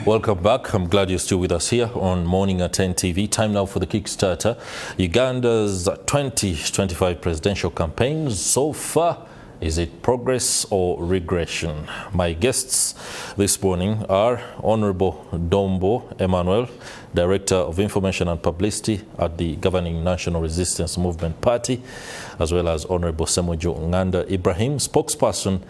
Welcome back. I'm glad you're still with us here on MorningAtNTV. Time now for the Kickstarter. Uganda's 2025 presidential campaign. So far, is it progress or regression? My guests this morning are Honorable Dombo Emmanuel, Director of Information and Publicity at the governing National Resistance Movement Party, as well as Honorable Semojo Nganda Ibrahim, spokesperson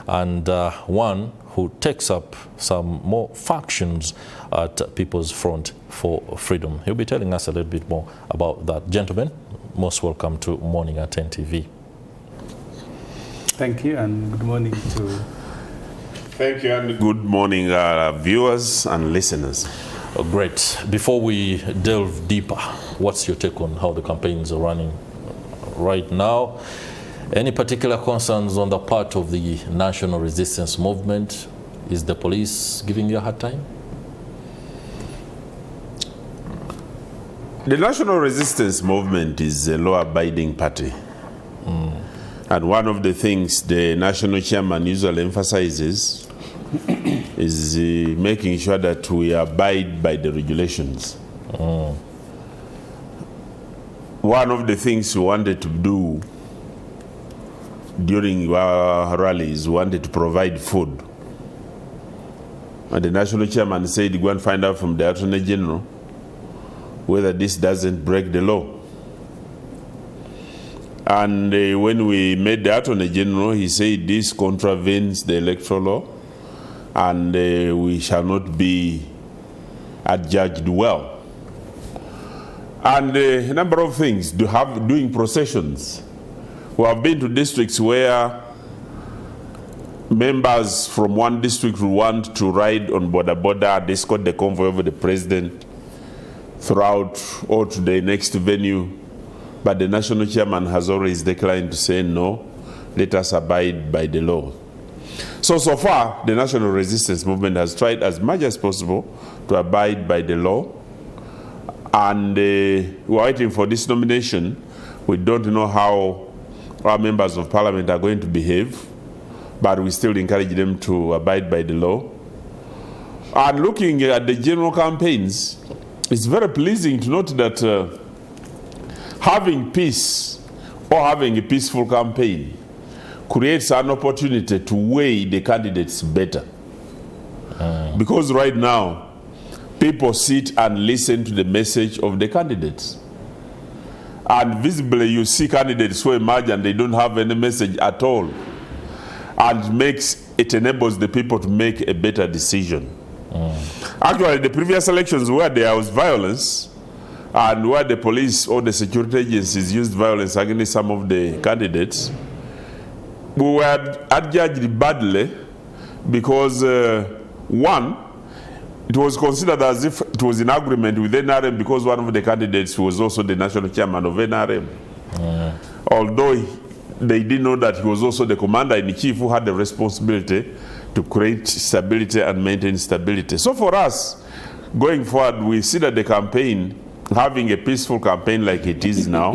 and one who takes up some more factions at People's Front for Freedom. He'll be telling us a little bit more about that. Gentlemen, most welcome to MorningAtNTV. Thank you and good morning to... Thank you and good morning viewers and listeners. Oh, great. Before we delve deeper, what's your take on how the campaigns are running right now? Any particular concerns on the part of the National Resistance Movement? Is the police giving you a hard time? The National Resistance Movement is a law-abiding party. And one of the things the national chairman usually emphasizes is making sure that we abide by the regulations. One of the things we wanted to do during our rallies, we wanted to provide food. And the national chairman said, go and find out from the Attorney General whether this doesn't break the law. And when we met the Attorney General, he said this contravenes the electoral law and we shall not be adjudged well. And a number of things, doing processions. We have been to districts where members from one district who want to ride on border, they escort the convoy over the president throughout or to the next venue. But the national chairman has always declined to say no, let us abide by the law. So far, the National Resistance Movement has tried as much as possible to abide by the law. And we're waiting for this nomination. We don't know how our members of parliament are going to behave, but we still encourage them to abide by the law. And looking at the general campaigns, it's very pleasing to note that having peace or having a peaceful campaign creates an opportunity to weigh the candidates better. Because right now, people sit and listen to the message of the candidates. And visibly you see candidates who emerge and they don't have any message at all. And it enables the people to make a better decision. Actually, the previous elections where there was violence, and where the police or the security agencies used violence against some of the candidates, we were adjudged badly because, one, it was considered as if it was in agreement with NRM because one of the candidates was also the national chairman of NRM. Although they didn't know that he was also the commander-in-chief who had the responsibility to create stability and maintain stability. So for us, going forward, we see that the campaign, having a peaceful campaign like it is now,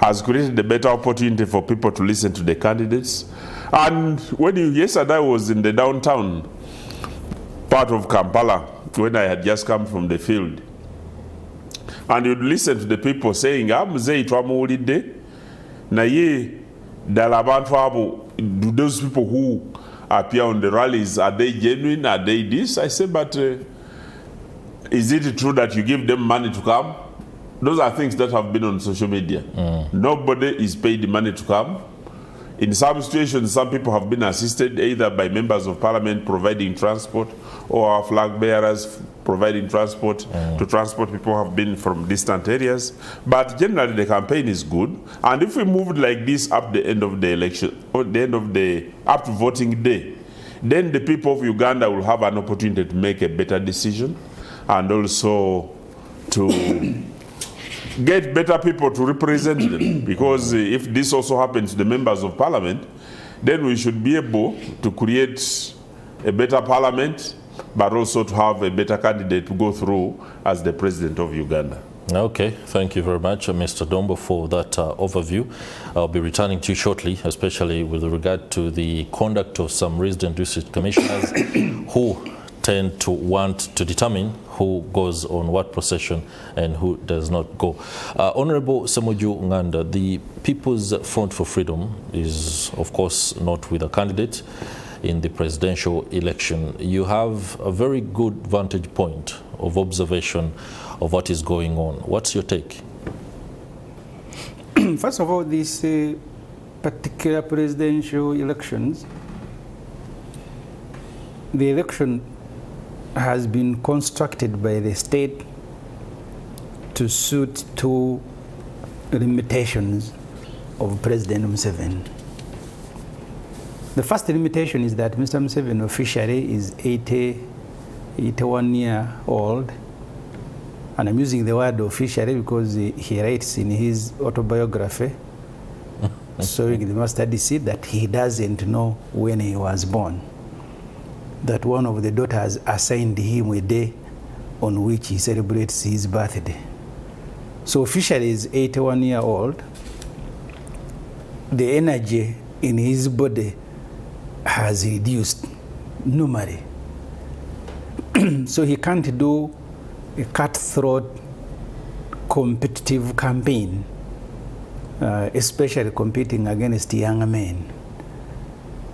has created a better opportunity for people to listen to the candidates. And yesterday I was in the downtown part of Kampala when I had just come from the field. And you'd listen to the people saying, do those people who appear on the rallies, are they genuine? Are they this? I said, but is it true that you give them money to come? Those are things that have been on social media. Nobody is paid money to come. In some situations, some people have been assisted either by members of parliament providing transport or our flag bearers providing transport to transport people who have been from distant areas. But generally, the campaign is good. And if we moved like this up the end of the election, or the end of up to voting day, then the people of Uganda will have an opportunity to make a better decision and also to get better people to represent them. Because if this also happens to the members of parliament, then we should be able to create a better parliament, but also to have a better candidate to go through as the president of Uganda. Okay, thank you very much, Mr. Dombo, for that overview. I'll be returning to you shortly, especially with regard to the conduct of some resident district commissioners who tend to want to determine who goes on what procession and who does not go. Honorable Semoju Nganda, the People's Front for Freedom is, of course, not with a candidate in the presidential election. You have a very good vantage point of observation of what is going on. What's your take? First of all, these particular presidential elections, the election has been constructed by the state to suit two limitations of President Museveni. The first limitation is that Mr. Museveni officially is 81 years old, and I'm using the word officially because he writes in his autobiography, Sowing the Mustard Seed, that he doesn't know when he was born, that one of the daughters assigned him a day on which he celebrates his birthday. So officially he's 81 years old. The energy in his body has reduced normally. So he can't do a cutthroat competitive campaign, especially competing against young men.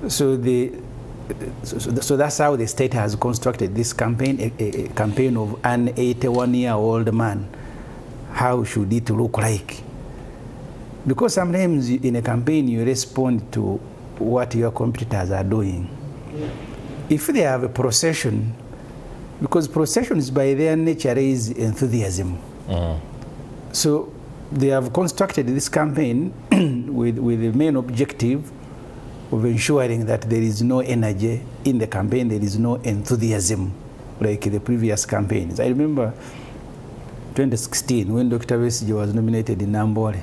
So that's how the state has constructed this campaign, a campaign of an 81-year-old man. How should it look like? Because sometimes in a campaign you respond to what your competitors are doing. If they have a procession, because processions by their nature is enthusiasm. So they have constructed this campaign with the main objective of ensuring that there is no energy in the campaign, there is no enthusiasm like the previous campaigns. I remember 2016 when Dr. Besigye was nominated in Nambole.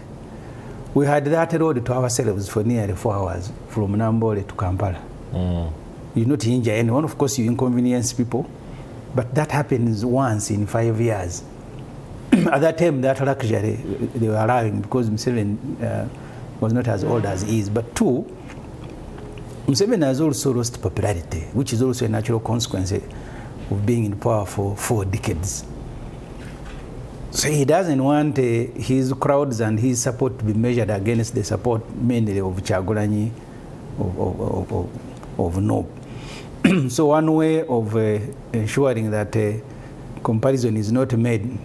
We had that road to ourselves for nearly 4 hours from Nambole to Kampala. You not injure anyone, of course you inconvenience people, but that happens once in 5 years. At that time, that luxury they were allowing because Museveni was not as old as he is. But two, Museveni has also lost popularity, which is also a natural consequence of being in power for 4 decades. So he doesn't want his crowds and his support to be measured against the support mainly of Kyagulanyi, of NOB. So one way of ensuring that comparison is not made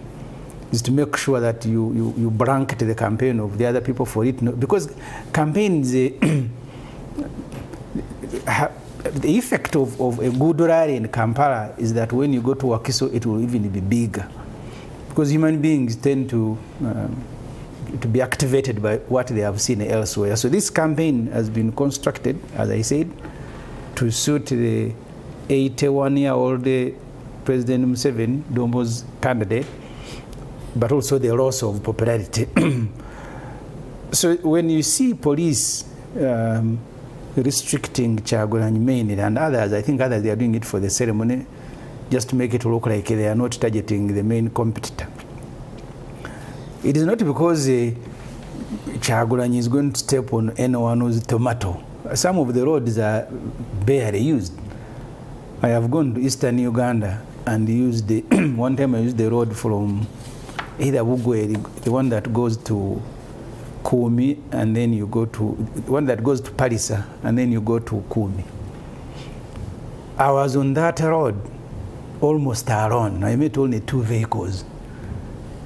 is to make sure that you blanket the campaign of the other people for it. Because campaigns, the effect of a good rally in Kampala is that when you go to Wakiso, it will even be bigger. Because human beings tend to be activated by what they have seen elsewhere. So this campaign has been constructed, as I said, to suit the 81-year-old President Museveni, Dombo's candidate, but also the loss of popularity. So when you see police restricting Kyagulanyi mainly and others, I think others, they are doing it for the ceremony, just to make it look like they are not targeting the main competitor. It is not because Kyagulanyi is going to step on anyone's tomato. Some of the roads are barely used. I have gone to eastern Uganda and used one time I used the road from either Bugweri, the one that goes to Kumi, and then you go to the one that goes to Parisa, and then you go to Kumi. I was on that road almost alone. I met only 2 vehicles.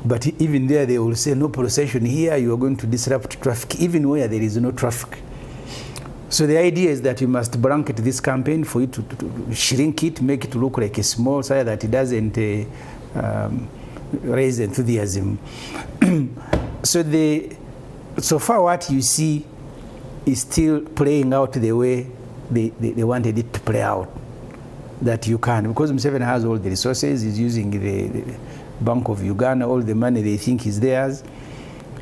But even there they will say no procession here, you are going to disrupt traffic, even where there is no traffic. So the idea is that you must blanket this campaign for it to shrink it, make it look like a small so that it doesn't raise enthusiasm. So far what you see is still playing out the way they wanted it to play out. That you can, because Museveni has all the resources, he's using the Bank of Uganda, all the money they think is theirs.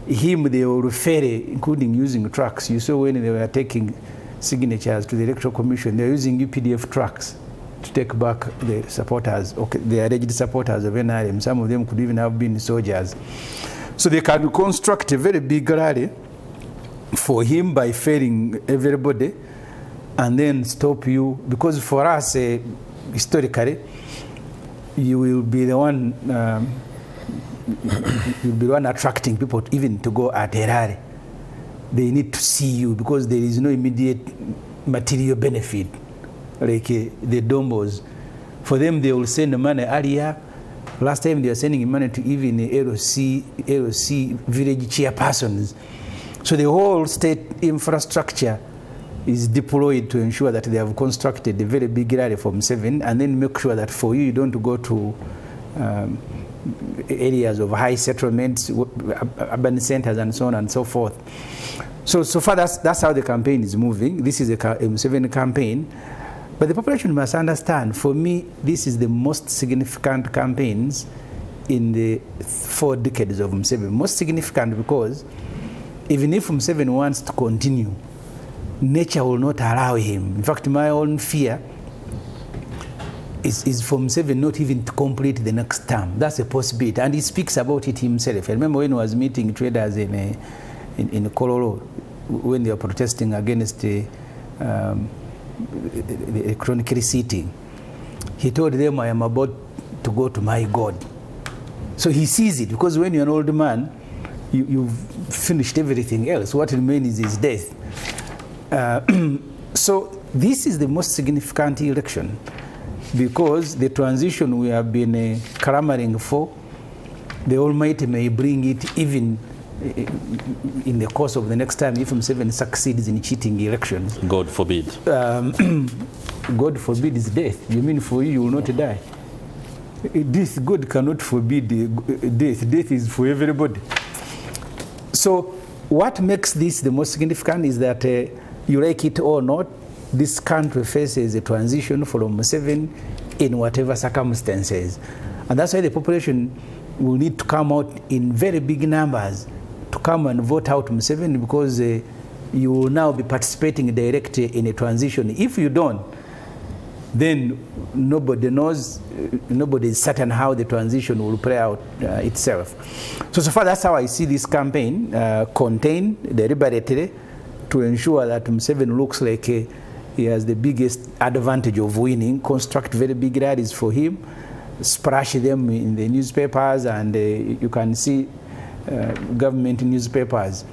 They will refer, including using trucks. You saw when they were taking signatures to the Electoral Commission, they're using UPDF trucks to take back the supporters, the alleged supporters of NRM. Some of them could even have been soldiers. So they can construct a very big rally for him by failing everybody and then stop you. Because for us, historically, you will be the one you'll be the one attracting people even to go at Harare. They need to see you because there is no immediate material benefit like the Dombos. For them, they will send the money earlier. Last time they were sending money to even LOC village chairpersons. So the whole state infrastructure is deployed to ensure that they have constructed a very big rally from 7 and then make sure that for you don't go to areas of high settlements, urban centers and so on and so forth. So far that's how the campaign is moving. This is a M7 campaign. But the population must understand, for me, this is the most significant campaigns in the 4 decades of M7. Most significant because even if M7 wants to continue, nature will not allow him. In fact, my own fear is for M7 not even to complete the next term. That's a possibility. And he speaks about it himself. I remember when he was meeting traders in Kololo, when they were protesting against the electronic receipting, he told them, I am about to go to my God. So he sees it, because when you're an old man, you've finished everything else. What remains is death. So this is the most significant election, because the transition we have been clamoring for, the Almighty may bring it even in the course of the next time if M7 succeeds in cheating elections. God forbid. God forbid is death. You mean for you will not die? Death, God cannot forbid death. Death is for everybody. So what makes this the most significant is that you like it or not, this country faces a transition from M7 in whatever circumstances. And that's why the population will need to come out in very big numbers to come and vote out M7, because you will now be participating directly in a transition. If you don't, then nobody knows, nobody is certain how the transition will play out itself. So far that's how I see this campaign, contained deliberately to ensure that M7 looks like he has the biggest advantage of winning, construct very big rallies for him, splash them in the newspapers, and you can see government newspapers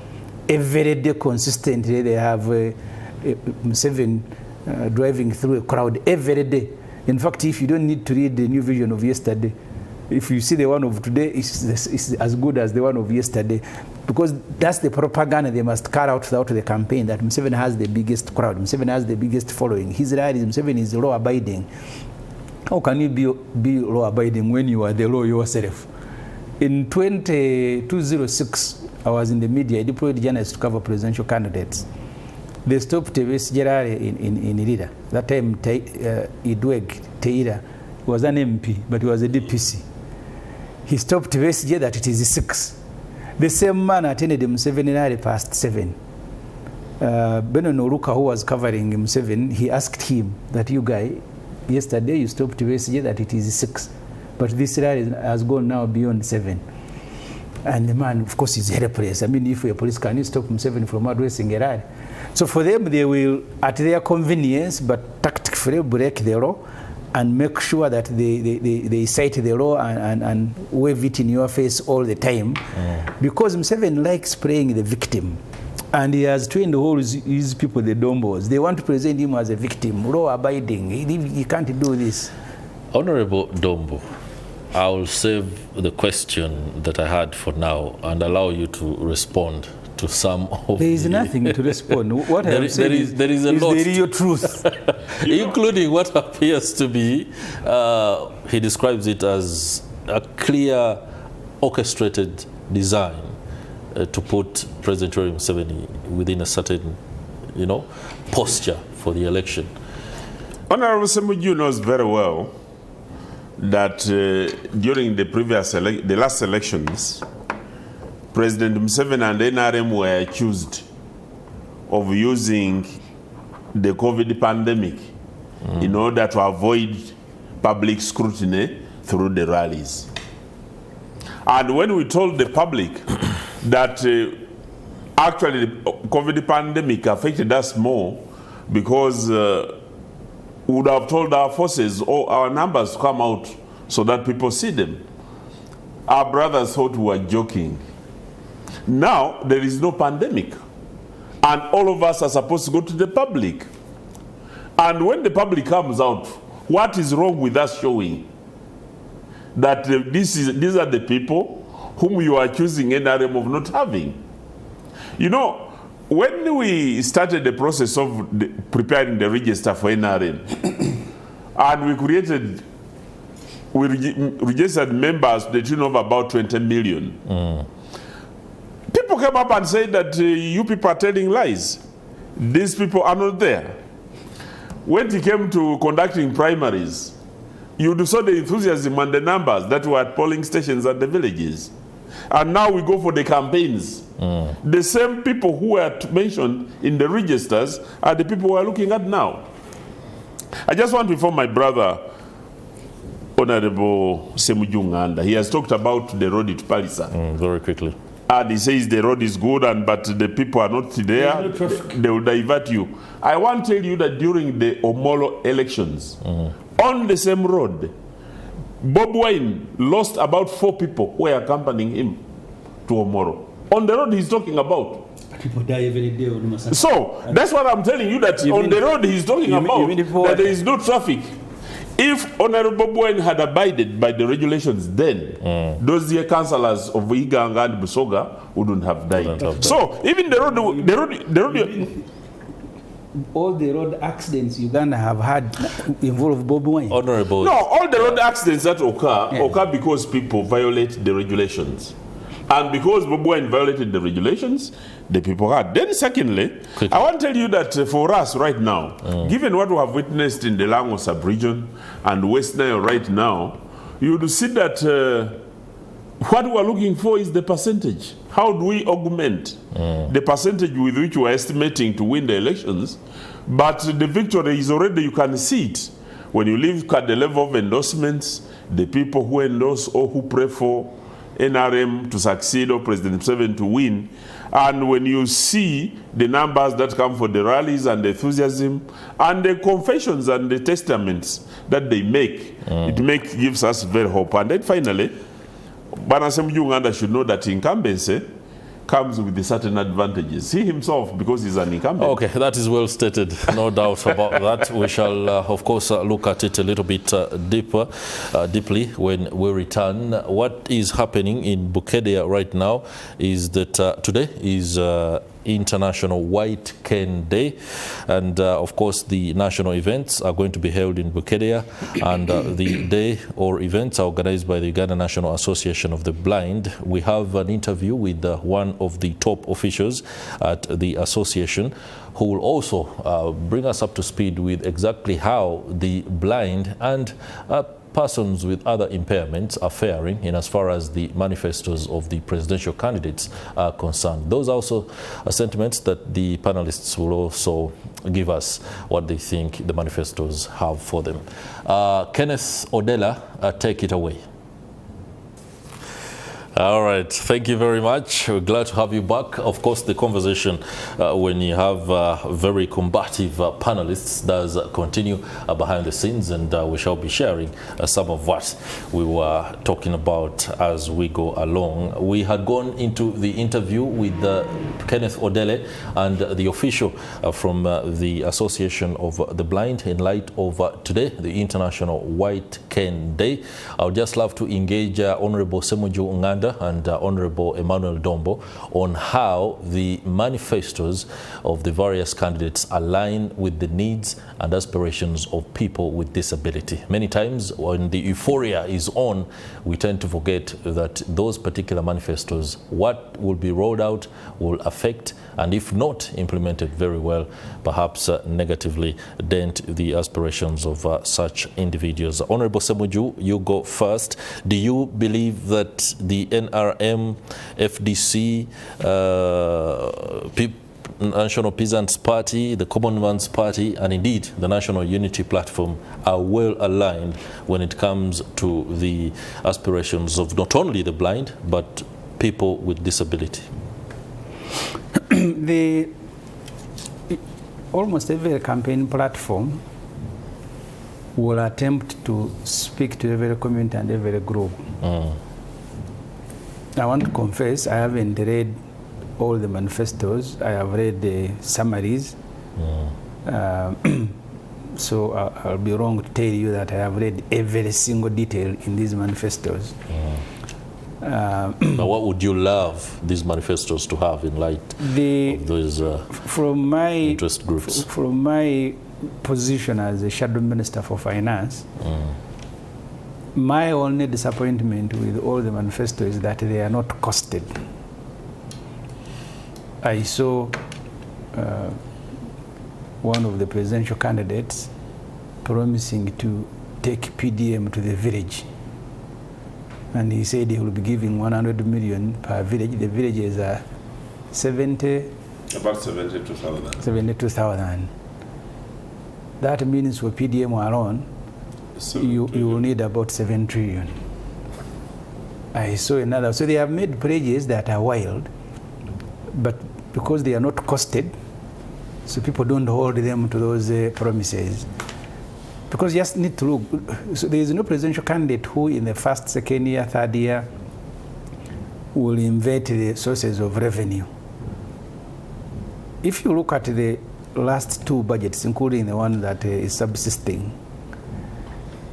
every day consistently. They have M7 driving through a crowd every day. In fact, if you don't need to read the New Vision of yesterday, if you see the one of today, it's as good as the one of yesterday, because that's the propaganda they must carry out throughout the campaign, that M7 has the biggest crowd, M7 has the biggest following, his rallies, M7 is law-abiding. How can you be law-abiding when you are the law yourself? In 2006, I was in the media. I deployed journalists to cover presidential candidates. They stopped Gerard in Irira. That time, Idweg Teira was an MP, but he was a DPC. He stopped Besigye that it is 6. The same man attended M7 rally past 7. Beno Noruka, who was covering M7, he asked him that, you guy, yesterday you stopped Besigye that it is 6. But this rally has gone now beyond 7. And the man, of course, is helpless. I mean, if you're a police, can you stop M7 from addressing a rally? So for them, they will, at their convenience, but tactfully break the law and make sure that they cite the law and wave it in your face all the time. Because M7 likes playing the victim. And he has trained all his people, the Dombos. They want to present him as a victim, law-abiding. He can't do this. Honorable Dombo, I will save the question that I had for now and allow you to respond to some of There is nothing to respond. What I have said is a lot, the real truth. Including what appears to be, he describes it as a clear, orchestrated design to put President Yoweri Museveni within a certain, posture for the election. Honorable Semuju knows very well that during the last elections, President Museveni and NRM were accused of using the COVID pandemic in order to avoid public scrutiny through the rallies. And when we told the public that actually the COVID pandemic affected us more, because we would have told our forces or our numbers to come out so that people see them. Our brothers thought we were joking. Now there is no pandemic, and all of us are supposed to go to the public. And when the public comes out, what is wrong with us showing that these are the people whom you are accusing NRM of not having? You know, when we started the process of preparing the register for NRM, and we registered members to the tune of about 20 million. People came up and said that you people are telling lies. These people are not there. When it came to conducting primaries, you saw the enthusiasm and the numbers that were at polling stations at the villages. And now we go for the campaigns. The same people who were mentioned in the registers are the people we are looking at now. I just want to inform my brother, Honorable Uganda. He has talked about the road to Palisa. Very quickly. And he says the road is good, but the people are not there. They will divert you. I want to tell you that during the Omolo elections, on the same road, Bob Wine lost about 4 people who were accompanying him to Omoro. On the road he's talking about. People die every day on Masaka. So that's what I'm telling you, that on the road he's talking about, that there is no traffic. If Honorable Bowen had abided by the regulations then, those dear councillors of Iganga and Busoga wouldn't have died. So even the road all the road accidents Uganda have had involve Bob Wine. Honorable. No, all the road accidents that occur because people violate the regulations. And because Bob Wine violated the regulations, the people had. Then secondly, I want to tell you that for us right now, given what we have witnessed in the Lango sub-region and West Nile right now, you would see that what we are looking for is the percentage. How do we augment the percentage with which we are estimating to win the elections? But the victory is already, you can see it. When you look at the level of endorsements, the people who endorse or who pray for NRM to succeed or President Museveni to win, and when you see the numbers that come for the rallies and the enthusiasm and the confessions and the testaments that they make, it gives us very hope. And then finally, Banasem Uganda should know that incumbency comes with certain advantages. He himself, because he's an incumbent. Okay, that is well stated, no doubt about that. We shall, of course, look at it a little bit deeply when we return. What is happening in Bukedea right now is that today is International White Cane Day, and of course the national events are going to be held in Bukedea, and the day or events are organized by the Uganda National Association of the Blind. We have an interview with one of the top officials at the association who will also bring us up to speed with exactly how the blind and persons with other impairments are faring in as far as the manifestos of the presidential candidates are concerned. Those are also sentiments that the panelists will also give us what they think the manifestos have for them. Kenneth Odela, take it away. All right, thank you very much. We're glad to have you back. Of course, the conversation when you have very combative panelists does continue behind the scenes, and we shall be sharing some of what we were talking about as we go along. We had gone into the interview with Kenneth Odele and the official from the Association of the Blind in light of today, the International White Cane Day. I would just love to engage Honorable Semuju Nganda and Honorable Emmanuel Dombo on how the manifestos of the various candidates align with the needs and aspirations of people with disability. Many times when the euphoria is on, we tend to forget that those particular manifestos, what will be rolled out, will affect, and if not implemented very well, perhaps negatively dent the aspirations of such individuals. Honorable Semuju, you go first. Do you believe that the NRM, FDC, National Peasants Party, the Commonwealth's Party, and indeed the National Unity Platform are well aligned when it comes to the aspirations of not only the blind, but people with disability? Almost every campaign platform will attempt to speak to every community and every group. I want to confess, I haven't read all the manifestos. I have read the summaries. So I'll be wrong to tell you that I have read every single detail in these manifestos. But what would you love these manifestos to have in light of those from my interest groups? From my position as a shadow minister for finance, my only disappointment with all the manifestos is that they are not costed. I saw one of the presidential candidates promising to take PDM to the village. And he said he will be giving 100 million per village. The villages are about 72,000. That means for PDM alone, you will need about 7 trillion. I saw another. So they have made pledges that are wild, but because they are not costed, so people don't hold them to those promises. Because you just need to look. So there is no presidential candidate who in the first, second year, third year will invent the sources of revenue. If you look at the last 2 budgets, including the one that is subsisting,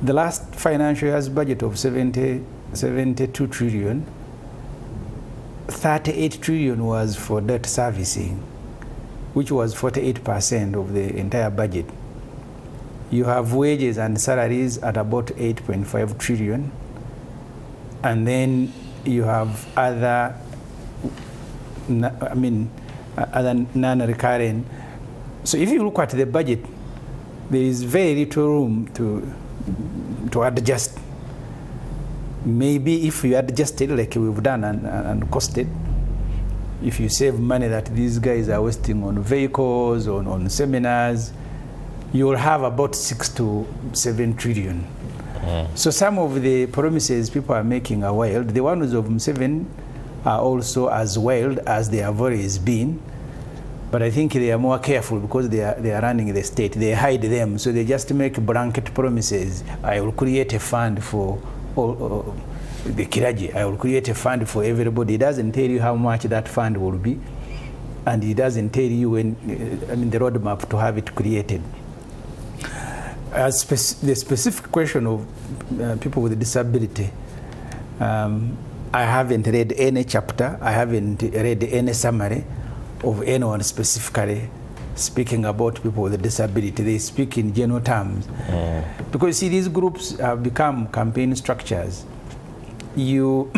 the last financial year's budget of 72 trillion, 38 trillion was for debt servicing, which was 48% of the entire budget. You have wages and salaries at about 8.5 trillion. And then you have other, other non-recurring. So if you look at the budget, there is very little room to adjust. Maybe if you adjust it like we've done and costed, if you save money that these guys are wasting on vehicles, on seminars, you will have about 6 to 7 trillion. So some of the promises people are making are wild. The ones of M7 are also as wild as they have always been. But I think they are more careful because they are running the state. They hide them, so they just make blanket promises. I will create a fund for all, the Kiraji. I will create a fund for everybody. It doesn't tell you how much that fund will be. And it doesn't tell you when, the roadmap to have it created. As the specific question of people with disability, I haven't read any chapter, I haven't read any summary of anyone specifically speaking about people with disability. They speak in general terms. Because see, these groups have become campaign structures. You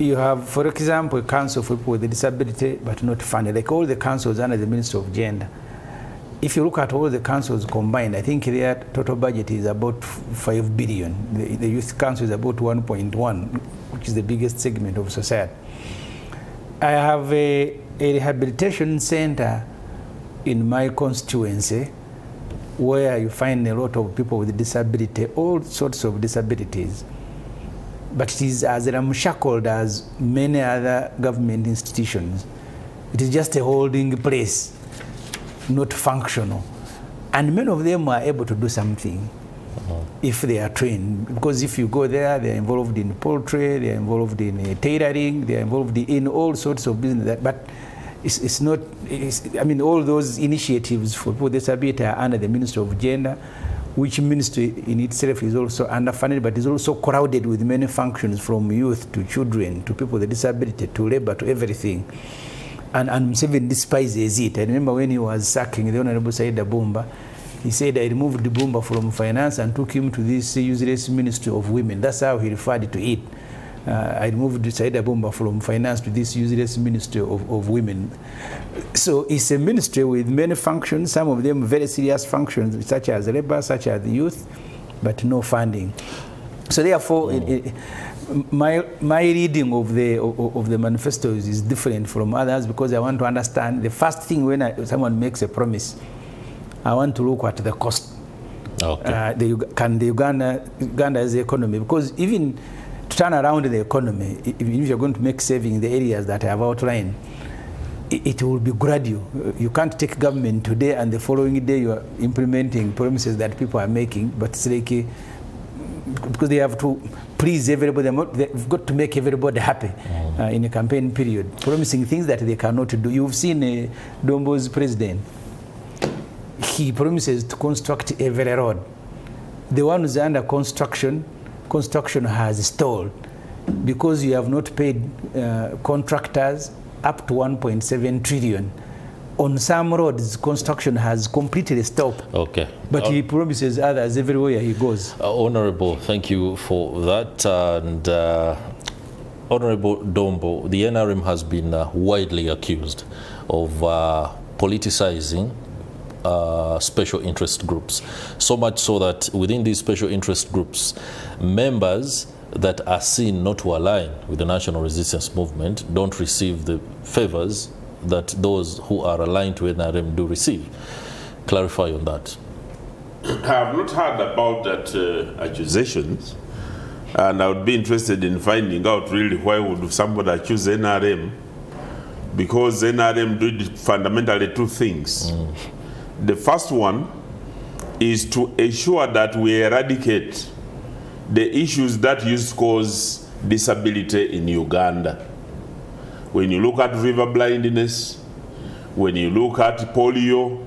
have, for example, a council for people with disability, but not funded. Like all the councils under the Ministry of Gender. If you look at all the councils combined, I think their total budget is about 5 billion. The youth council is about 1.1, which is the biggest segment of society. I have a rehabilitation center in my constituency where you find a lot of people with disability, all sorts of disabilities. But it is as ramshackled as many other government institutions. It is just a holding place, not functional. And many of them are able to do something if they are trained. Because if you go there, they're involved in poultry, they're involved in tailoring, they're involved in all sorts of business. But it's not, all those initiatives for people with disability are under the Ministry of Gender, which ministry in itself is also underfunded, but is also crowded with many functions, from youth to children to people with disability to labor to everything. And Museveni despises it. I remember when he was sacking the Honorable Saida Bumba, he said, I removed the Bumba from finance and took him to this useless Ministry of Women. That's how he referred to it. I removed Saida Bumba from finance to this useless Ministry of Women. So it's a ministry with many functions, some of them very serious functions, such as labor, such as youth, but no funding. So therefore, my reading of the manifestos is different from others, because I want to understand the first thing when someone makes a promise, I want to look at the cost. Okay. Can the Uganda's economy, because even to turn around the economy, if you're going to make saving in the areas that I have outlined, it will be gradual. You can't take government today and the following day you are implementing promises that people are making, but it's like, because they have to please everybody, they've got to make everybody happy in a campaign period, promising things that they cannot do. You've seen Dombo's president. He promises to construct every road. The one who's under construction has stalled because you have not paid contractors up to 1.7 trillion. On some roads, construction has completely stopped. Okay. But he promises others everywhere he goes. Honorable, thank you for that. And Honorable Dombo, the NRM has been widely accused of politicizing special interest groups. So much so that within these special interest groups, members that are seen not to align with the national resistance movement don't receive the favors that those who are aligned to NRM do receive. Clarify on that. I have not heard about that accusations, and I would be interested in finding out really why would somebody accuse NRM, because NRM did fundamentally two things. The first one is to ensure that we eradicate the issues that used to cause disability in Uganda. When you look at river blindness, when you look at polio,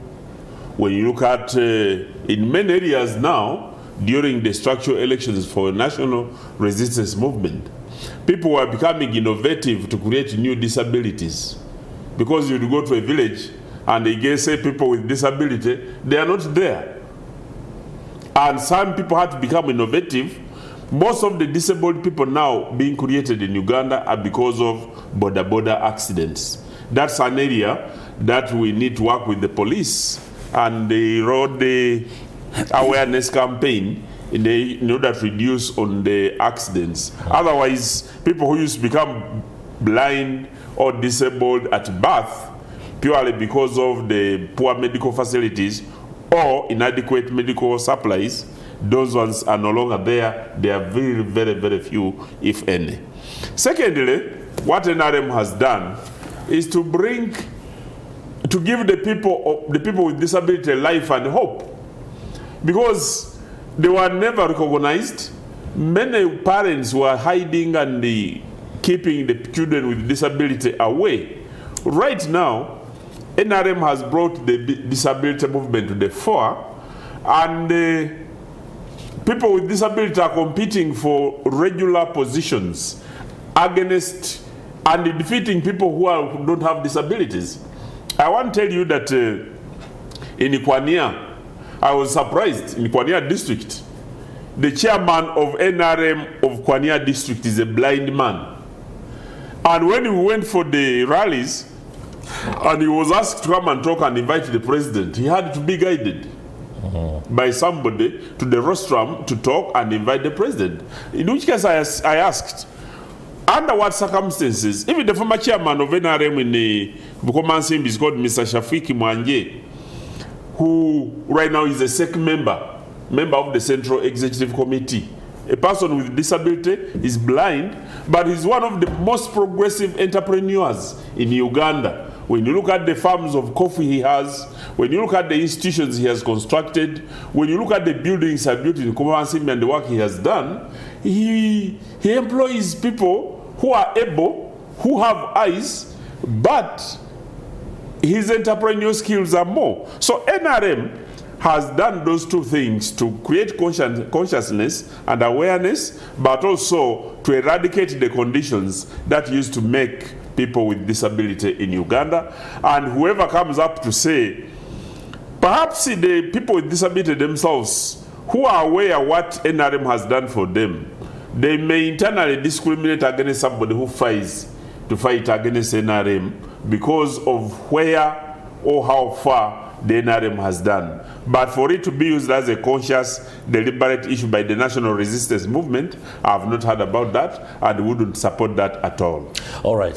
when you look at, in many areas now, during the structural elections for national resistance movement, people were becoming innovative to create new disabilities. Because you'd go to a village and they say people with disability, they are not there. And some people had to become innovative. Most of the disabled people now being created in Uganda are because of border accidents. That's an area that we need to work with the police, and they wrote the awareness campaign in order to reduce on the accidents. Otherwise, people who used to become blind or disabled at birth purely because of the poor medical facilities or inadequate medical supplies, those ones are no longer there. They are very, very, very few, if any. Secondly, what NRM has done is to give the people with disability life and hope, because they were never recognized. Many parents were hiding and keeping the children with disability away. Right now, NRM has brought the disability movement to the fore, and people with disability are competing for regular positions against and defeating people who don't have disabilities. I want to tell you that in Ikwania, I was surprised, in Ikwania district, the chairman of NRM of Ikwania district is a blind man. And when we went for the rallies, and he was asked to come and talk and invite the president, he had to be guided by somebody to the rostrum to talk and invite the president. In which case I asked, under what circumstances, even the former chairman of NRM in the Bukomansim is called Mr. Shafiki Mwanje, who right now is a SEC member of the Central Executive Committee. A person with disability is blind, but he's one of the most progressive entrepreneurs in Uganda. When you look at the farms of coffee he has, when you look at the institutions he has constructed, when you look at the buildings he has built in Kumawansimi and the work he has done, he employs people who are able, who have eyes, but his entrepreneurial skills are more. So NRM has done those two things to create consciousness and awareness, but also to eradicate the conditions that used to make people with disability in Uganda. And whoever comes up to say, perhaps the people with disability themselves, who are aware what NRM has done for them, they may internally discriminate against somebody who fights to fight against NRM because of where or how far the NRM has done. But for it to be used as a conscious, deliberate issue by the national resistance movement, I have not heard about that and wouldn't support that at all. All right,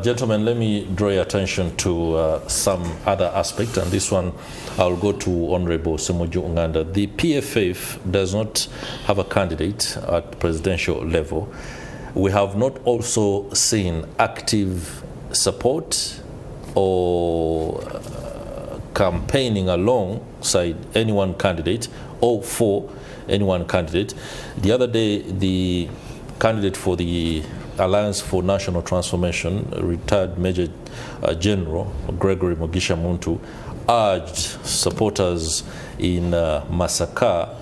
gentlemen, let me draw your attention to some other aspect, and this one I'll go to Honorable Semoju Uganda. The PFF does not have a candidate at presidential level. We have not also seen active support or campaigning alongside any one candidate or for any one candidate. The other day, the candidate for the Alliance for National Transformation, retired Major General Gregory Mugisha Muntu, urged supporters in Masaka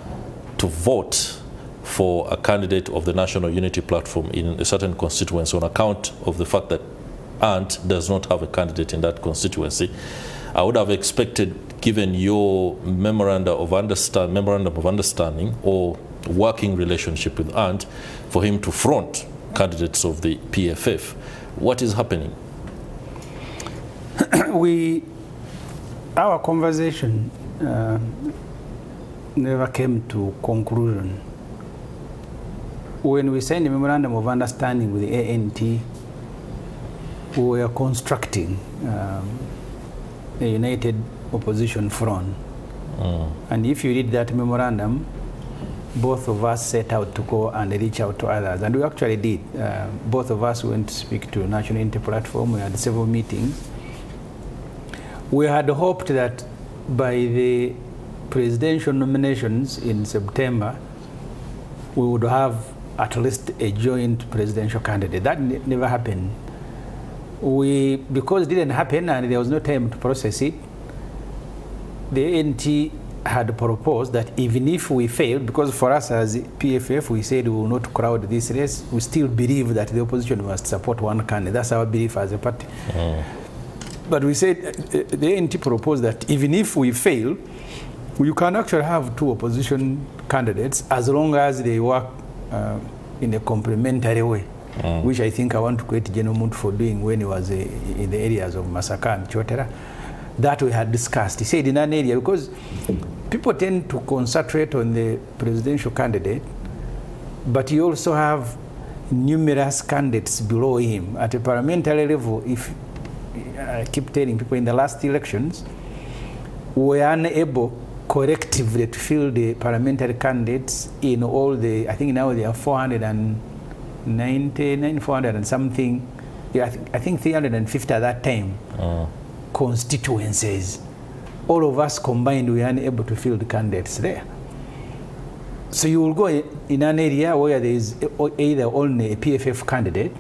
to vote for a candidate of the National Unity Platform in a certain constituency on account of the fact that ANT does not have a candidate in that constituency. I would have expected, given your memorandum of understanding or working relationship with ANT, for him to front candidates of the PFF. What is happening? Our conversation never came to conclusion. When we signed a memorandum of understanding with the ANT, we were constructing a united opposition front. And if you read that memorandum, both of us set out to go and reach out to others. And we actually did. Both of us went to speak to National Unity Platform. We had several meetings. We had hoped that by the presidential nominations in September, we would have at least a joint presidential candidate. That never happened. Because it didn't happen and there was no time to process it, the ANT had proposed that even if we failed, because for us as PFF, we said we will not crowd this race, we still believe that the opposition must support one candidate. That's our belief as a party. But we said, the ANT proposed that even if we fail, you can actually have two opposition candidates as long as they work in a complementary way, which I think I want to credit General Muntu for doing when he was in the areas of Masaka and Chotera. That we had discussed. He said in an area, because people tend to concentrate on the presidential candidate, but you also have numerous candidates below him. At a parliamentary level, if I keep telling people in the last elections, we were unable collectively to fill the parliamentary candidates in all the, I think now there are 499, 400 and something, yeah, I think 350 at that time. Constituencies. All of us combined, we are unable to fill the candidates there. So you will go in an area where there is either only a PFF candidate.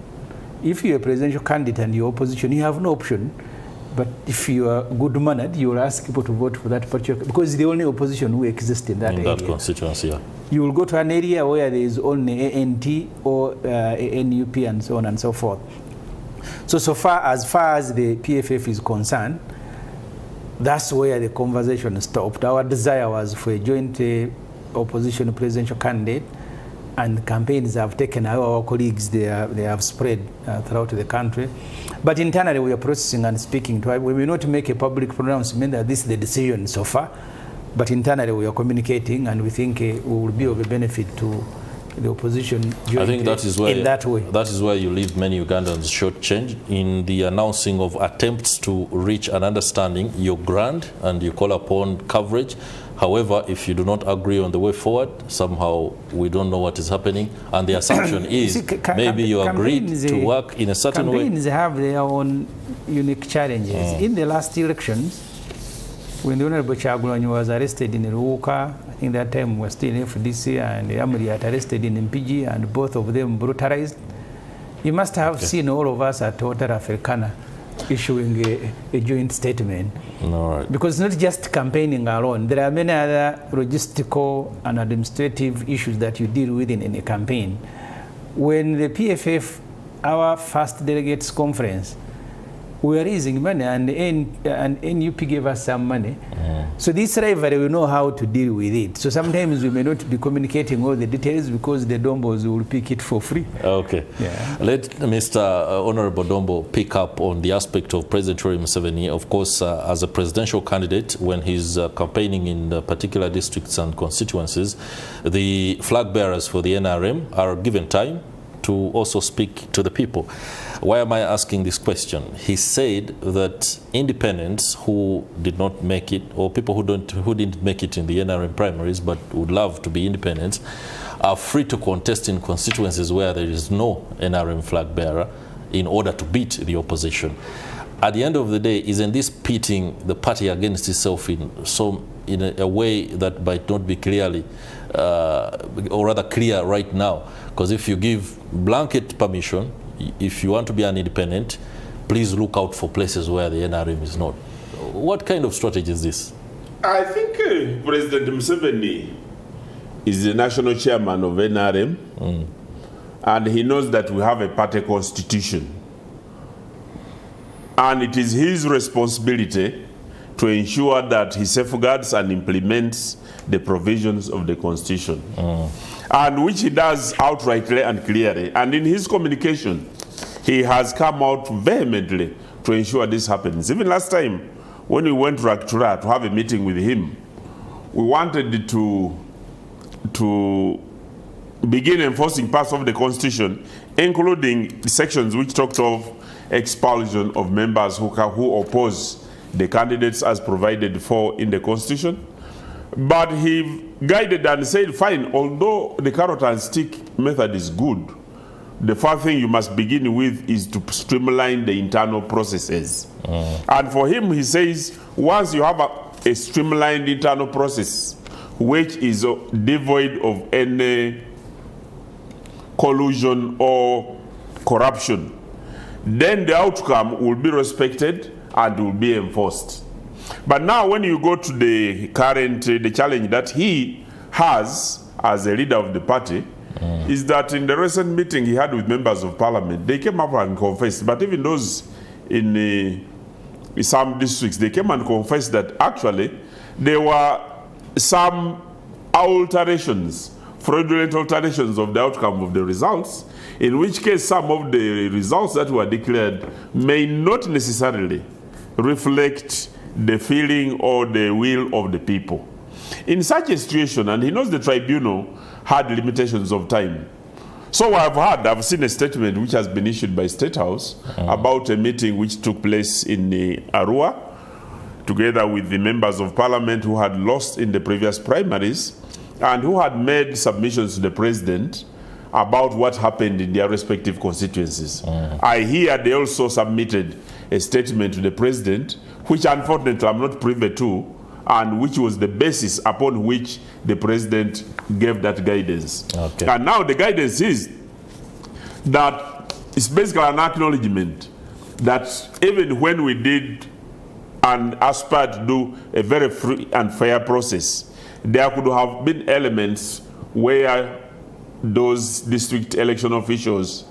If you're a presidential candidate and you're opposition, you have no option. But if you are good-mannered, you will ask people to vote for that particular, because it's the only opposition who exists in that area. In that constituency, yeah. You will go to an area where there is only ANT or NUP and so on and so forth. So far as the PFF is concerned, that's where the conversation stopped. Our desire was for a joint opposition presidential candidate, and campaigns have taken our colleagues, they have spread throughout the country. But internally we are processing and speaking to, we will not make a public pronouncement that this is the decision so far, but internally we are communicating, and we think it will be of a benefit to the opposition. I think that is where in that way. That is where you leave many Ugandans shortchanged in the announcing of attempts to reach an understanding. You're grand and you call upon coverage. However, if you do not agree on the way forward, somehow we don't know what is happening. And the assumption is maybe you agreed to work in a certain way. Campaigns have their own unique challenges. In the last elections, when the Honorable Chagulanyi was arrested in Ruuka, I think that time we were still in FDC, and Amri had arrested in MPG, and both of them brutalized. You must have seen all of us at Hotel Africana issuing a joint statement. Right. Because it's not just campaigning alone. There are many other logistical and administrative issues that you deal with in a campaign. When the PFF, our first delegates conference, we were raising money, and NUP gave us some money. So this rivalry, we know how to deal with it. So sometimes we may not be communicating all the details because the Dombos will pick it for free. Okay. Yeah. Let Mr. Honorable Dombo pick up on the aspect of President Yoweri Museveni. Of course, as a presidential candidate, when he's campaigning in particular districts and constituencies, the flag bearers for the NRM are given time to also speak to the people. Why am I asking this question? He said that independents who did not make it, or people who didn't make it in the NRM primaries but would love to be independents, are free to contest in constituencies where there is no NRM flag bearer in order to beat the opposition. at the end of the day, isn't this pitting the party against itself in a way that might not be clearly, or rather clear right now? Because if you give blanket permission, if you want to be an independent, please look out for places where the NRM is not. What kind of strategy is this? I think President Museveni is the national chairman of NRM, and he knows that we have a party constitution. And it is his responsibility to ensure that he safeguards and implements the provisions of the constitution. And which he does outrightly and clearly. And in his communication, he has come out vehemently to ensure this happens. Even last time, when we went to Raktura to have a meeting with him, we wanted to begin enforcing parts of the constitution, including the sections which talked of expulsion of members who oppose the candidates as provided for in the constitution. But he guided and said, fine, although the carrot and stick method is good, the first thing you must begin with is to streamline the internal processes. And for him, he says, once you have a streamlined internal process, which is devoid of any collusion or corruption, then the outcome will be respected and will be enforced. But now when you go to the the challenge that he has as a leader of the party, is that in the recent meeting he had with members of parliament, they came up and confessed, but even those in some districts, they came and confessed that actually there were some alterations, fraudulent alterations of the outcome of the results, in which case some of the results that were declared may not necessarily reflect the feeling or the will of the people. In such a situation, and he knows the tribunal had limitations of time. So I've seen a statement which has been issued by State House about a meeting which took place in Arua, together with the members of parliament who had lost in the previous primaries and who had made submissions to the president about what happened in their respective constituencies. I hear they also submitted a statement to the president, which unfortunately I'm not privy to, and which was the basis upon which the president gave that guidance. Okay. And now the guidance is that it's basically an acknowledgement that even when we did and aspired to do a very free and fair process, there could have been elements where those district election officials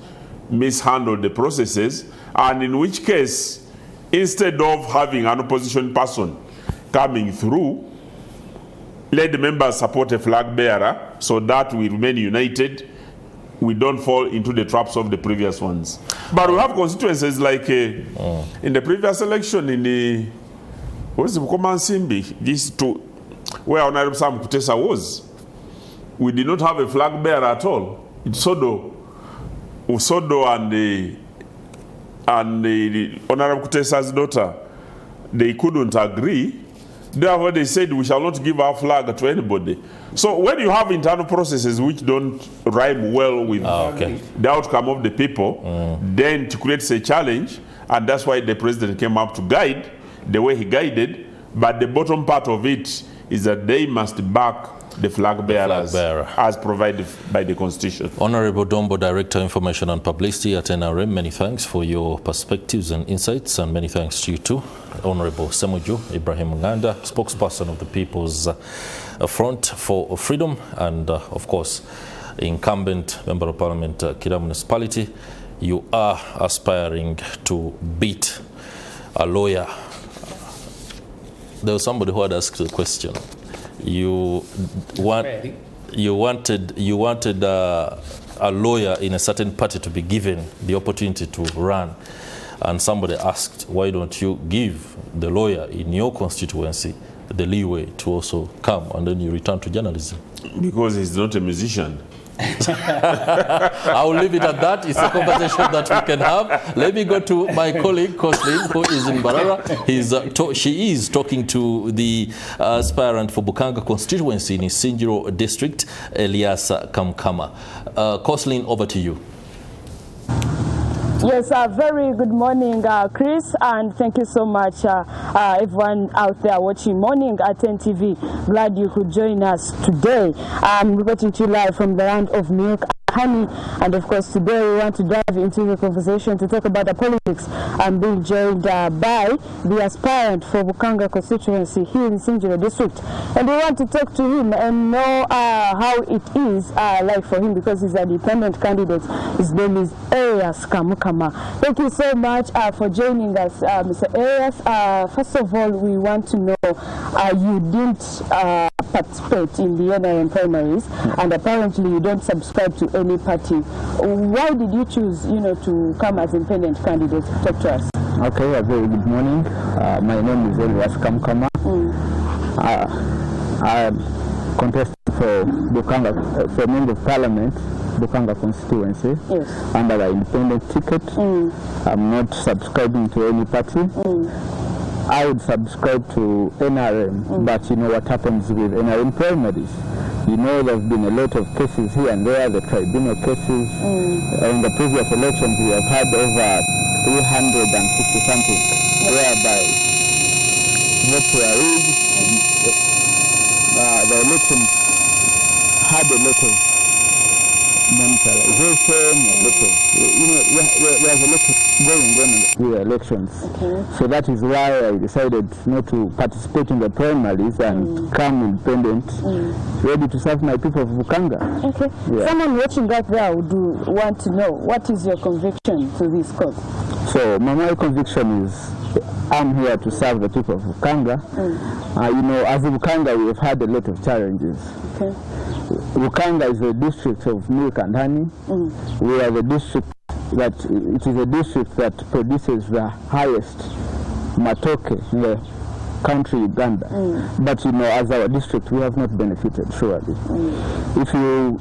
mishandled the processes, and in which case, instead of having an opposition person coming through, let the members support a flag bearer so that we remain united, we don't fall into the traps of the previous ones. But we have constituencies like in the previous election in the Bukomansimbi, these two, where Honorable Sam Kutesa was, we did not have a flag bearer at all. In Usodo and the Honorable Kutesa's daughter, they couldn't agree. Therefore, they said we shall not give our flag to anybody. So when you have internal processes which don't rhyme well with the outcome of the people, then it creates a challenge, and that's why the president came up to guide the way he guided. But the bottom part of it is that they must back the flag bearers as provided by the Constitution. Honorable Dombo, Director Information and Publicity at NRM, many thanks for your perspectives and insights, and many thanks to you too. Honorable Semuju Ibrahim Uganda, spokesperson of the People's Front for Freedom, and of course, incumbent Member of Parliament, Kira Municipality. You are aspiring to beat a lawyer. There was somebody who had asked the question. You wanted a lawyer in a certain party to be given the opportunity to run, and somebody asked, why don't you give the lawyer in your constituency the leeway to also come, and then you return to journalism? Because he's not a musician. I'll leave it at that. It's a conversation that we can have. Let me go to my colleague, Coslin, who is in Barara. She is talking to the aspirant for Bukanga constituency in Isinjiro district, Elias Kamkama. Coslin, over to you. Yes, very good morning, Chris, and thank you so much, everyone out there watching Morning at NTV. Glad you could join us today. I'm reporting to you live from the land of milk, honey, and of course today we want to dive into the conversation to talk about the politics. I'm being joined by the aspirant for Bukanga constituency here in Sinjiro district, and we want to talk to him and know how it is like for him, because he's an independent candidate. His name is Arias Kamukama. Thank you so much for joining us, Mr. Arias. First of all, we want to know, you didn't participate in the NRM primaries, and apparently you don't subscribe to any party. Why did you choose, to come as independent candidate? Talk to us. Okay, a very good morning. My name is Arias Kamukama. I am contesting for Bukanga, for Member of Parliament, Bukanga constituency, Yes. under the independent ticket. I'm not subscribing to any party. I would subscribe to NRM, but you know what happens with NRM primaries. You know, there have been a lot of cases here and there, the tribunal cases. In the previous elections, we have had over 350 something, whereby votes were rigged. The election had a lot of monetization, a lot of, there's a lot of going on with the elections. So that is why I decided not to participate in the primaries and come independent, ready to serve my people of Bukanga. Okay. Yeah. Someone watching out there would want to know, what is your conviction to this cause? So my conviction is, I'm here to serve the people of Bukanga. As Bukanga, we have had a lot of challenges. Okay. Bukanga is a district of milk and honey. We are the district it is a district that produces the highest matoke in the country Uganda. But as our district, we have not benefited, surely. If you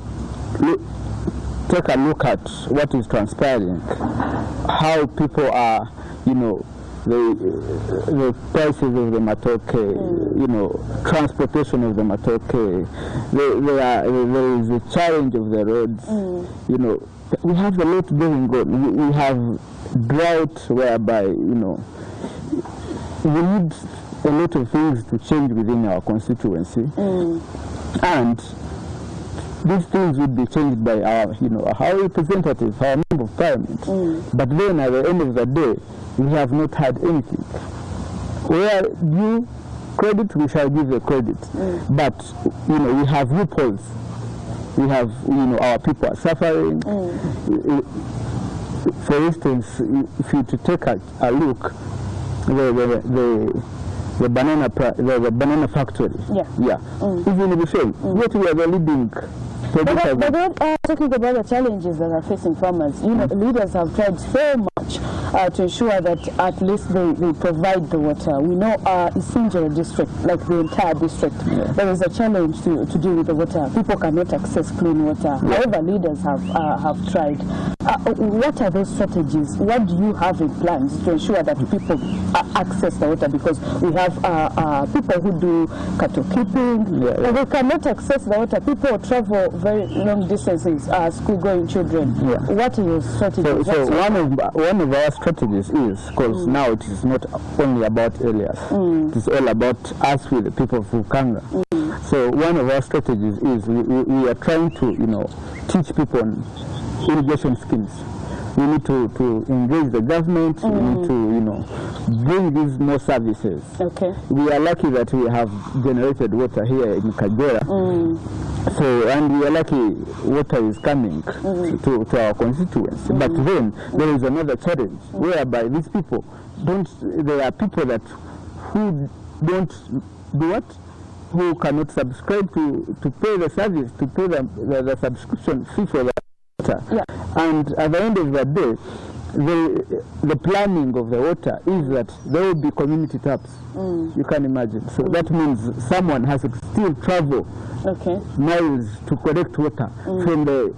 take a look at what is transpiring, how people are, the prices of the matoke, transportation of the matoke, there is a challenge of the roads, we have a lot going on. We have drought whereby, we need a lot of things to change within our constituency. And these things would be changed by our representatives, our Member of Parliament. But then at the end of the day, we have not had anything. Where due credit, we shall give the credit. But, we have loopholes. We have, our people are suffering. For instance, if you to take a look, the banana factory. Even in the same, what we are the leading. But talking about the challenges that are facing farmers, leaders have tried so much to ensure that at least they provide the water. We know in Sinjiro district, like the entire district, there is a challenge to deal with the water. People cannot access clean water. However, leaders have tried. What are those strategies? What do you have in plans to ensure that people access the water? Because we have people who do cattle keeping, and they cannot access the water. People travel very long distances, school-going children. What are your strategies? So one of our strategies is, because now it is not only about Elias, it is all about us with the people of Bukanga. So one of our strategies is we are trying to, teach people on irrigation schemes. We need to engage the government. We need to, bring these more services. Okay. We are lucky that we have generated water here in Kagera. So, and we are lucky water is coming to our constituency. But then there is another challenge whereby these people there are people who don't do what? Who cannot subscribe to pay the service, to pay the subscription fee for the water. And at the end of the day, the planning of the water is that there will be community taps. You can imagine. So that means someone has to still travel miles to collect water from the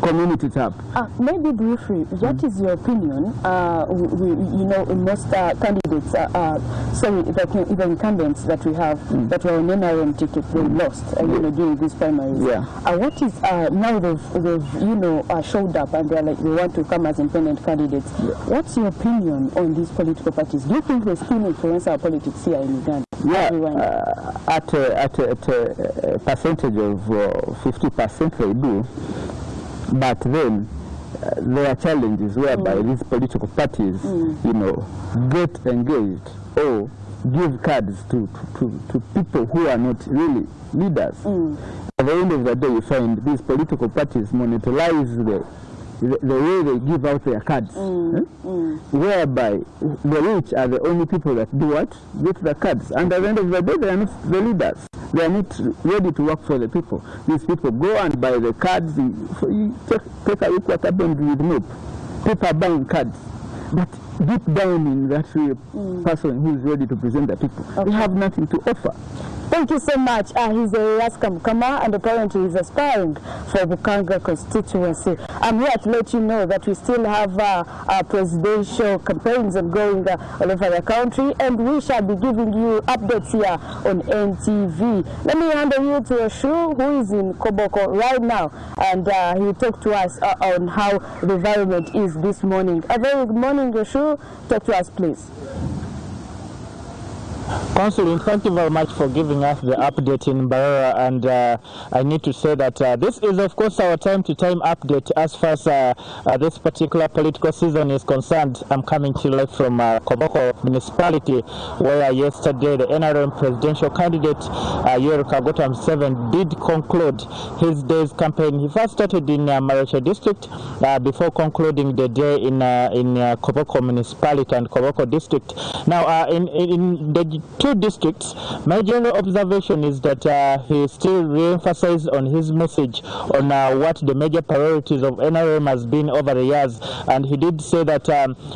community tap. Maybe briefly, what is your opinion? You know, most candidates, the incumbents that we have that were on NRM ticket, they lost, you know, during these primaries. Yeah. What is now they've you know showed up and they're like they want to come as independent candidates. Yeah. What's your opinion on these political parties? Do you think they still influence our politics here in Uganda? Yeah, at a percentage of 50% they do, but then there are challenges whereby these political parties, you know, get engaged or give cards to people who are not really leaders. At the end of the day, you find these political parties monetize the way they give out their cards, whereby the rich are the only people that do what? Get the cards. And at the end of the day, they are not the leaders. They are not ready to work for the people. These people go and buy the cards. You take a look what happened with MOP. People are buying cards. But deep down in that person who is ready to present the people, they have nothing to offer. Thank you so much. He's a Raskam Kama, and apparently he's aspiring for Bukanga constituency. I'm here to let you know that we still have presidential campaigns ongoing all over the country, and we shall be giving you updates here on NTV. Let me hand you to Oshu, who is in Koboko right now, and he'll talk to us on how the environment is this morning. A very good morning, Oshu. Talk to us, please. Councillor, thank you very much for giving us the update in Mbarara, and I need to say that this is of course our time-to-time update as far as this particular political season is concerned. I'm coming to you live from Koboko municipality, where yesterday the NRM presidential candidate Yoweri Kaguta Museveni did conclude his day's campaign. He first started in Maracha district before concluding the day in Koboko municipality and Koboko district. Now in the two districts, my general observation is that he still re-emphasized on his message on what the major priorities of NRM has been over the years, and he did say that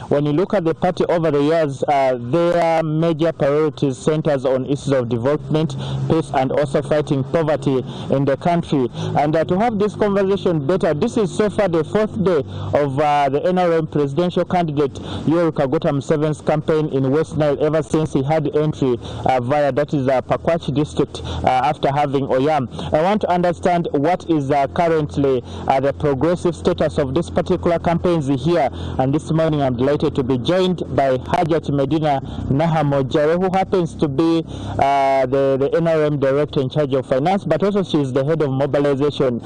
when you look at the party over the years, their major priorities centers on issues of development, peace, and also fighting poverty in the country. And to have this conversation better, this is so far the fourth day of the NRM presidential candidate Yoweri Kaguta Museveni's campaign in West Nile ever since he had entry via that is Pakwach district after having Oyam. I want to understand what is currently the progressive status of this particular campaigns here, and this morning I'm delighted to be joined by Hajat Medina Nahamojare, who happens to be the NRM director in charge of finance, but also she is the head of mobilization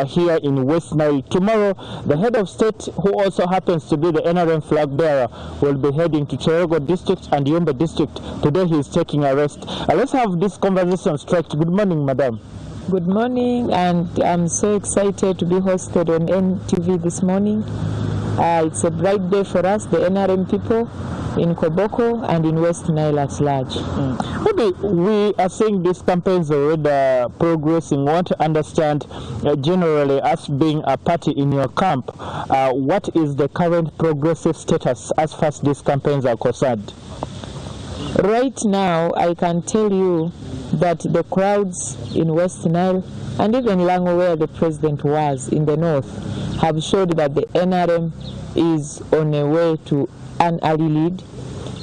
here in West Nile. Tomorrow, the head of state, who also happens to be the NRM flag bearer, will be heading to Cherego district and Yumba district. Today he is taking a rest. Let's have this conversation straight. Good morning, madam. Good morning, and I'm so excited to be hosted on NTV this morning. It's a bright day for us, the NRM people in Koboko and in West Nile at large. Maybe we are seeing these campaigns already progressing. We want to understand generally, as being a party in your camp, what is the current progressive status as far as these campaigns are concerned? Right now, I can tell you that the crowds in West Nile and even Lango, where the president was in the north, have showed that the NRM is on a way to an early lead.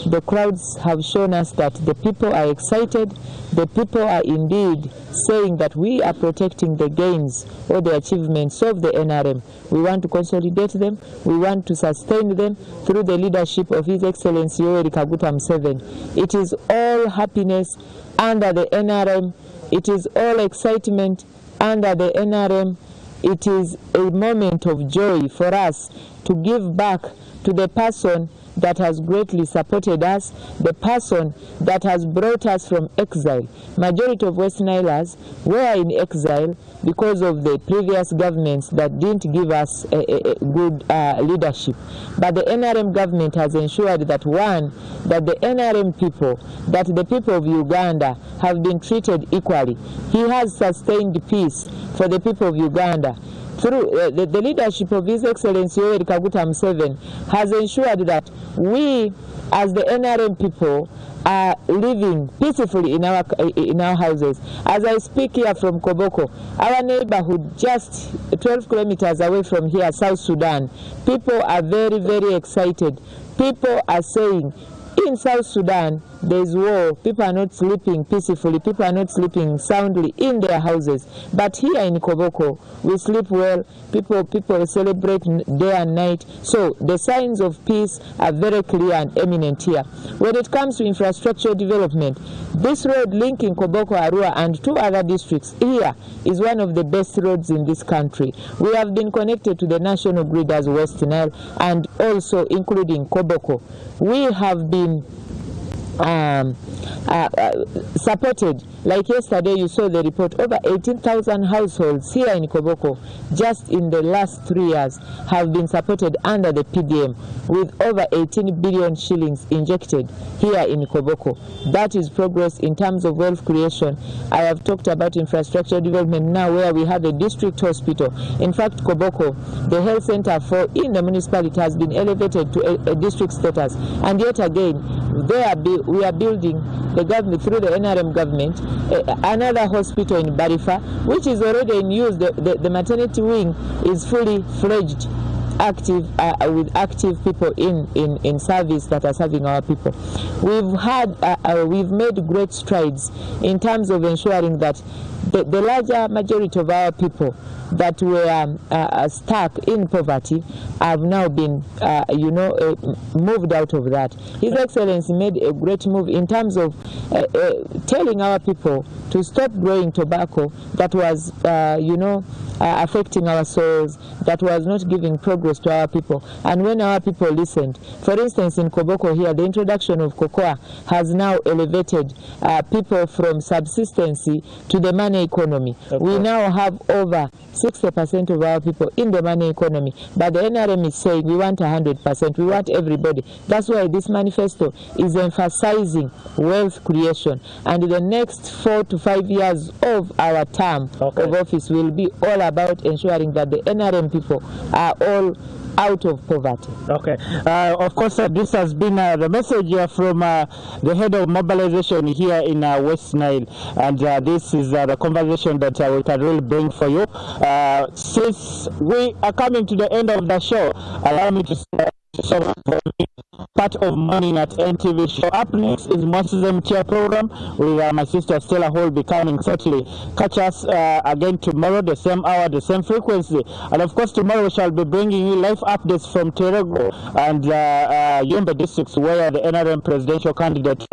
The crowds have shown us that the people are excited. The people are indeed saying that we are protecting the gains or the achievements of the NRM. We want to consolidate them. We want to sustain them through the leadership of His Excellency Yoweri Kaguta Museveni. It is all happiness under the NRM. It is all excitement under the NRM. It is a moment of joy for us to give back to the person that has greatly supported us, the person that has brought us from exile. Majority of West Nilers were in exile because of the previous governments that didn't give us a good leadership. But the NRM government has ensured that, one, that the NRM people, that the people of Uganda have been treated equally. He has sustained peace for the people of Uganda. through the leadership of His Excellency Yoweri Kaguta Museveni, has ensured that we, as the NRM people, are living peacefully in our houses. As I speak here from Koboko, our neighborhood just 12 kilometers away from here, South Sudan, people are very, very excited. People are saying, in South Sudan, there is war. People are not sleeping peacefully. People are not sleeping soundly in their houses. But here in Koboko, we sleep well. People celebrate day and night. So the signs of peace are very clear and eminent here. When it comes to infrastructure development, this road linking Koboko, Arua, and 2 other districts here is one of the best roads in this country. We have been connected to the national grid as West Nile, and also including Koboko. We have been supported. Like yesterday, you saw the report, over 18,000 households here in Koboko, just in the last 3 years, have been supported under the PDM with over 18 billion shillings injected here in Koboko. That is progress in terms of wealth creation. I have talked about infrastructure development now, where we have a district hospital. In fact, Koboko, the health center in the municipality, has been elevated to a district status. And yet again, we are building, the government, through the NRM government, another hospital in Barifa, which is already in use. The maternity wing is fully fledged, active, with active people in service that are serving our people. We've made great strides in terms of ensuring that the larger majority of our people that were stuck in poverty have now been, moved out of that. His Excellency made a great move in terms of telling our people to stop growing tobacco that was, affecting our souls, that was not giving progress to our people. And when our people listened, for instance, in Koboko here, the introduction of cocoa has now elevated people from subsistency to the money economy. We now have over 60% of our people in the money economy, but the NRM is saying we want 100%, we want everybody. That's why this manifesto is emphasizing wealth creation, and the next 4 to 5 years of our term of office will be all about ensuring that the NRM people are all out of poverty. Okay. Of course, this has been the message from the head of mobilization here in West Nile, and this is the conversation that we can really bring for you. Since we are coming to the end of the show, allow me to say part of Morning at NTV show. Up next is Mosism Chair program with my sister Stella, who will be coming certainly. Catch us again tomorrow, the same hour, the same frequency. And of course, tomorrow we shall be bringing you live updates from Terego and Yumba districts, where the NRM presidential candidate